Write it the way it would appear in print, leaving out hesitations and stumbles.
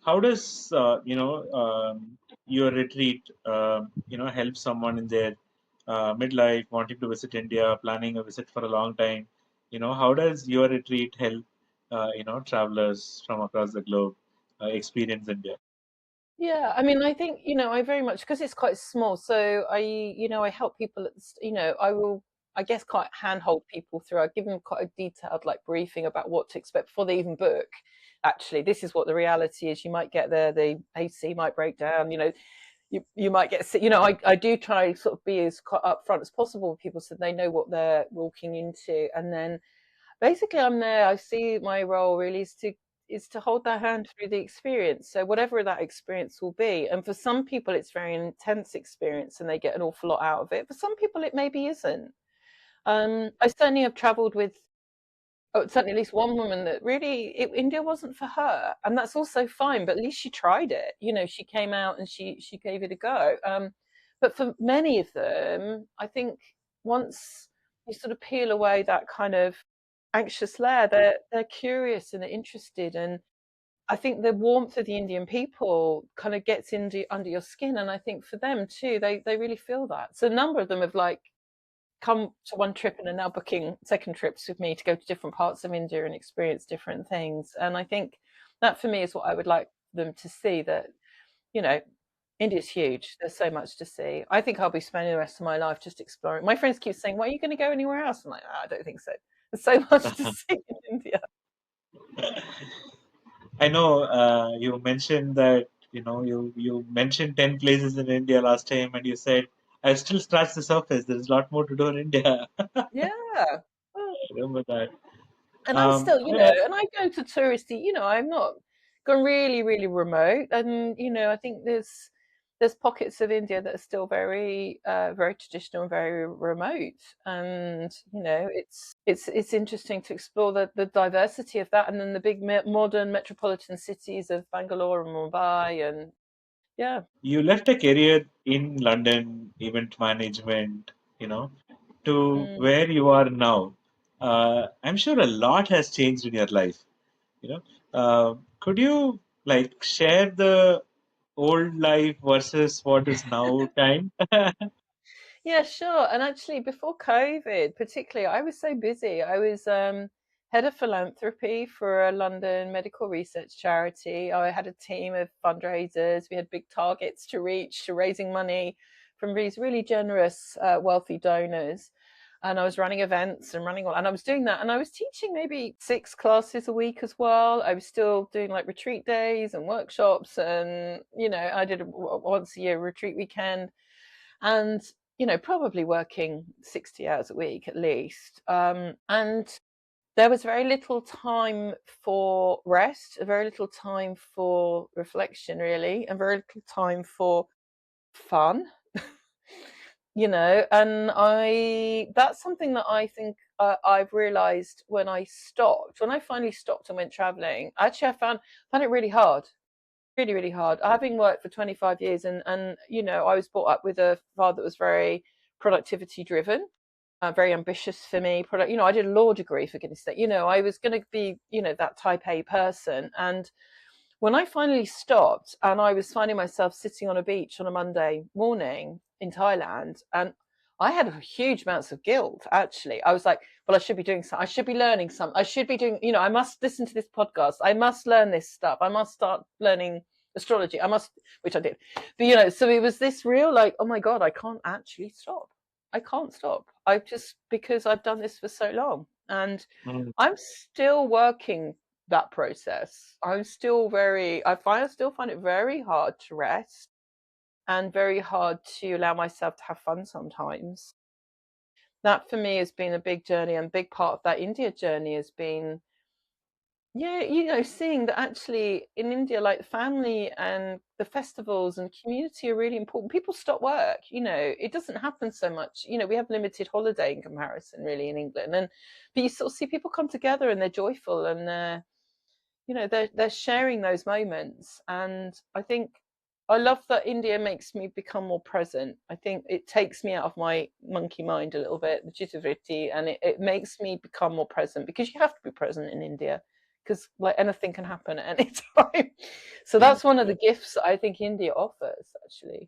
how does your retreat help someone in their midlife, wanting to visit India, planning a visit for a long time? How does your retreat help travelers from across the globe experience India? Yeah, I mean, I think, I very much, because it's quite small, so I help people I will, I guess, quite handhold people through. I give them quite a detailed like briefing about what to expect before they even book. Actually, this is what the reality is. You might get there, the AC might break down, you might get sick. I do try sort of be as upfront as possible with people so they know what they're walking into. And then basically I'm there. I see my role really is to hold their hand through the experience. So whatever that experience will be. And for some people it's very intense experience and they get an awful lot out of it. For some people it maybe isn't. I certainly have traveled with certainly at least one woman that really India wasn't for her, and that's also fine. But at least she tried it. She came out and she gave it a go. But for many of them, I think once you sort of peel away that kind of anxious layer, they're curious and they're interested, and I think the warmth of the Indian people kind of gets into under your skin, and I think for them too, they really feel that. So a number of them have like come to one trip and are now booking second trips with me to go to different parts of India and experience different things. And I think that for me is what I would like them to see, that, you know, India's huge. There's so much to see. I think I'll be spending the rest of my life just exploring. My friends keep saying, "Well, are you going to go anywhere else?" I'm like, I don't think so. There's so much to see in India. I know you mentioned that you mentioned 10 places in India last time, and you said I've still scratched the surface. There's a lot more to do in India. I Yeah. Well, remember that. and I'm Um, still, I, and I go to touristy, I'm not gone really, really remote. And, I think there's pockets of India that are still very, very traditional and very remote. And, it's interesting to explore the diversity of that. And then the big modern metropolitan cities of Bangalore and Mumbai. And yeah. you left a career in London, event management, you know, to Mm. where you are now. I'm sure a lot has changed in your life. You know, could you like share the old life versus what is now time? Yeah, sure. And actually, before COVID, particularly, I was so busy. I was head of philanthropy for a London medical research charity. I had a team of fundraisers. We had big targets to reach, to raising money from these really generous, wealthy donors. And I was running events and and I was doing that. And I was teaching maybe 6 classes a week as well. I was still doing like retreat days and workshops. And, I did a once a year retreat weekend. And probably working 60 hours a week at least. And there was very little time for rest, very little time for reflection, really, and very little time for fun. And that's something that I think I've realized when I finally stopped and went traveling. Actually, I found it really hard, really, really hard. Having worked for 25 years, and I was brought up with a father that was very productivity driven, very ambitious for me. I did a law degree, for goodness sake. I was going to be, that type A person. And when I finally stopped, and I was finding myself sitting on a beach on a Monday morning in Thailand, and I had huge amounts of guilt. Actually, I was like, "Well, I should be doing something. I should be learning something. I should be doing. I must listen to this podcast. I must learn this stuff. I must start learning astrology. I must," which I did. But so it was this real like, "Oh my God, I can't actually stop. I can't stop. I just because I've done this for so long, and Mm. I'm still working that process. I still find it very hard to rest and very hard to allow myself to have fun sometimes. That for me has been a big journey, and a big part of that India journey has been, yeah, seeing that actually in India, like family and the festivals and community are really important. People stop work, it doesn't happen so much. We have limited holiday in comparison, really, in England. But you sort of see people come together and they're joyful and they're sharing those moments. And I think I love that India makes me become more present. I think it takes me out of my monkey mind a little bit, the jittery, and it makes me become more present, because you have to be present in India, because like anything can happen at any time. So Yeah. that's one of the gifts that I think India offers, actually.